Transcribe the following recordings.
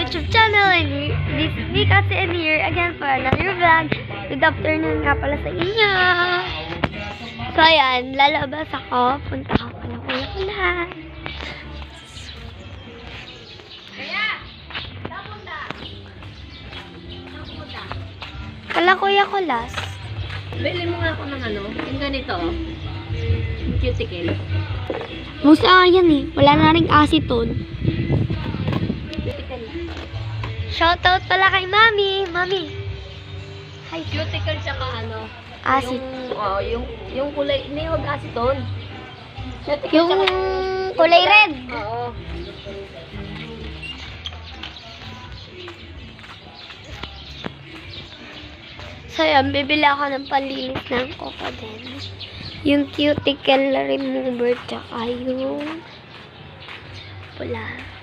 YouTube channel. And this is me kasi and here again for another vlog. Good afternoon nga pala sa inyo. So ayan, lalabas ako. Punta ako pala kuya ko lahat. Kala kuya ko last. Bili mo nga ako ng ano, yung ganito. Yung cuticle. Musta nga yan eh. Wala na rin acetone. Cuticle. Shoutout pala kay Mami. Mami. Hi. Cuticle tsaka ano. Acid. Yung kulay, hindi huwag acetone. Cuticle Yung tsaka kulay red. Oo. So yan, bibili ako ng panlinis ng koko din. Yung cuticle remover tsaka yung pula.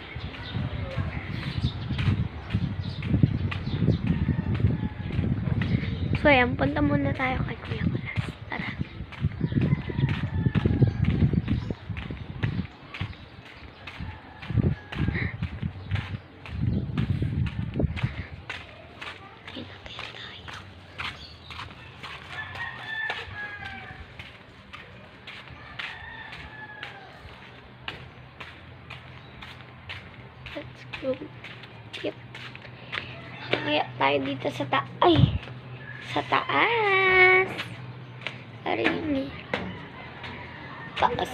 So yan, punta muna tayo kay Kuya Kulas. Tara. Pinakaya tayo. Let's go. Yep. Kaya tayo dito sa sa taas. Arini. Taas.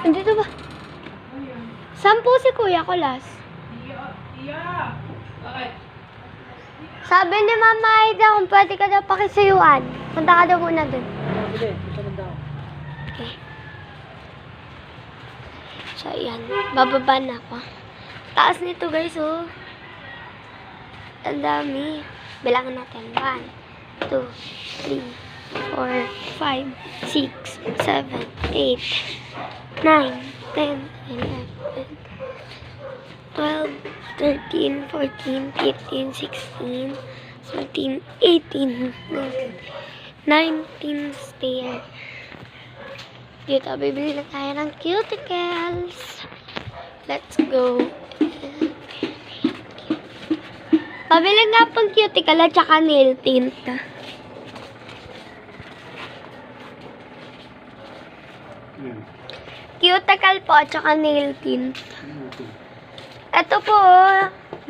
Andito ba? Sampu si Kuya Kulas. Sabi ni Mama Aida kung pwede ka daw pakisuyuan. Punta ka daw muna dun. Okay. So, ayan. Bababa na ako. Taas nito, guys, oh. Ang dami. Bilangan natin. 1, 2, 3, 4, 5, 6, 7, 8, 9, 10, 11, 12, 13, 14, 15, 16, 17, 18, 19 stair. Dito, bibili na tayo ng cuticles. Let's go. Pabili nga pang cuticle at saka nail tint. Cuticle po at saka nail tint. Ito po,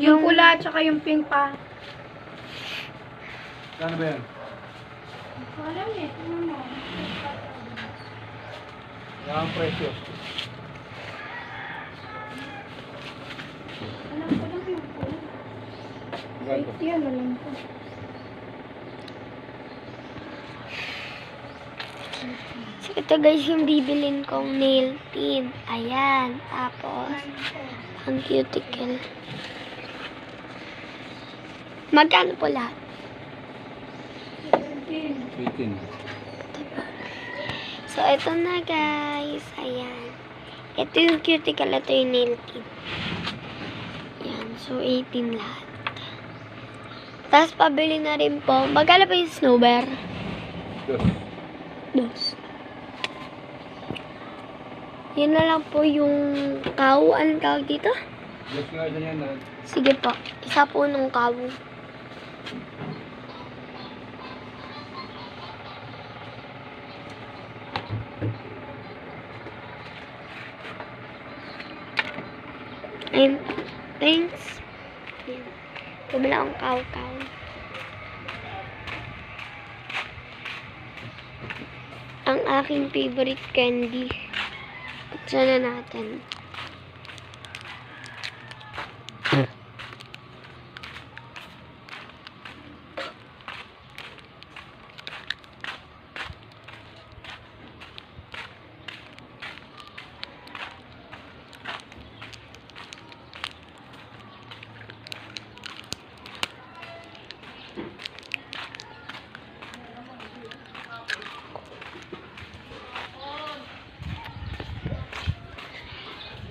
Yung pula tsaka yung pink pa. Ano ba yan? Wala eh. Yan ang presyo. Alam ko lang yung pula. Ganto. Yan, alam ko. so ito guys yung bibilin kong nail tint. Ayan, tapos ang cuticle. Magkano po lahat? 18. So, ito na guys. Ayan. Ito yung cuticle. Ito yung nail tint. Ayan. So, 18 lahat. Tapos, pabili na rin po. Magkano pa yung snow bear? Dos. Yan na lang po yung cow. Anong tawag dito? Just nga dyan yan. Sige po. Isa po nung cow. And thanks. Ayan. Bumili akong cow-cow. Ang aking favorite candy. Buksan na natin.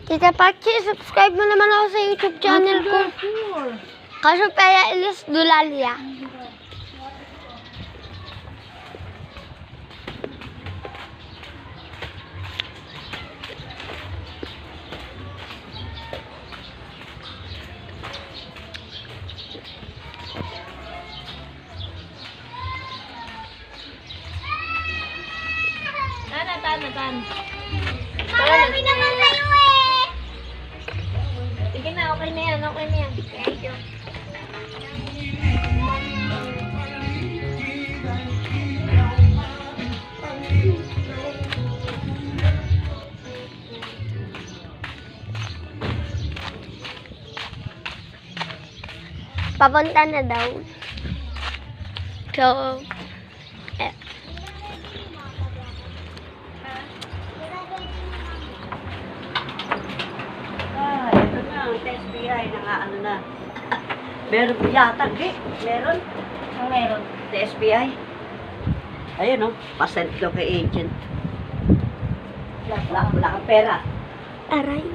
Tita Pachi, subscribe mo naman ako sa YouTube channel ko. Kaso Paya Ilis Dulalia. Saan? Marami naman sa'yo eh! Sige na, okay na yan. Thank you. Papunta na daw. So, eh. Ito na, ang SBI na ano na. Meron po yata, meron. Meron. Sa SBI. Ayun, pasent daw kay agent. Wala kang pera. Aray.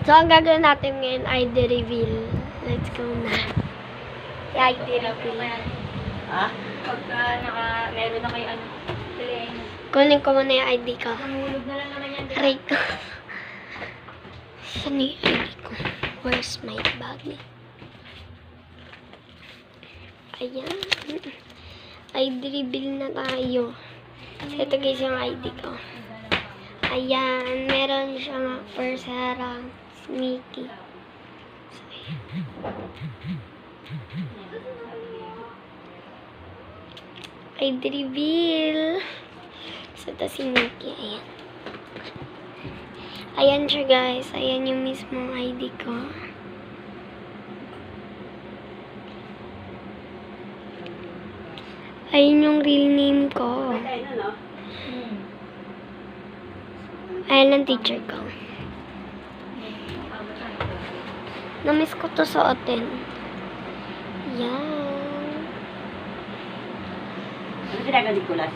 So, ang gagawin natin ngayon, ID reveal. Let's go na. ID reveal. Ha? Pagka meron na kayo dali. Kunin ko muna yung ID ko. Nangulog na lang naman yan. Aray ko. Saan yung ID ko? Where's my bag? Ayan. ID reveal na tayo. So, ito guys yung ID ko. Ayan. Meron siyang first harang. Sneaky. So, ayan. ID reveal. So, ito si Nikki. Ayan. Ayan siya guys. Ayan yung mismong ID ko. Ayan yung real name ko. Ayun, no? Ayan ang teacher ko. Namiss ko to suotin. Yan. Ano ginagawa ni Kulas?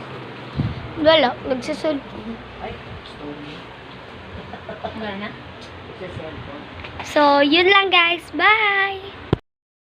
Wala. Nagsasulpon. Ay, Wala na? sa cellphone. So, yun lang guys. Bye!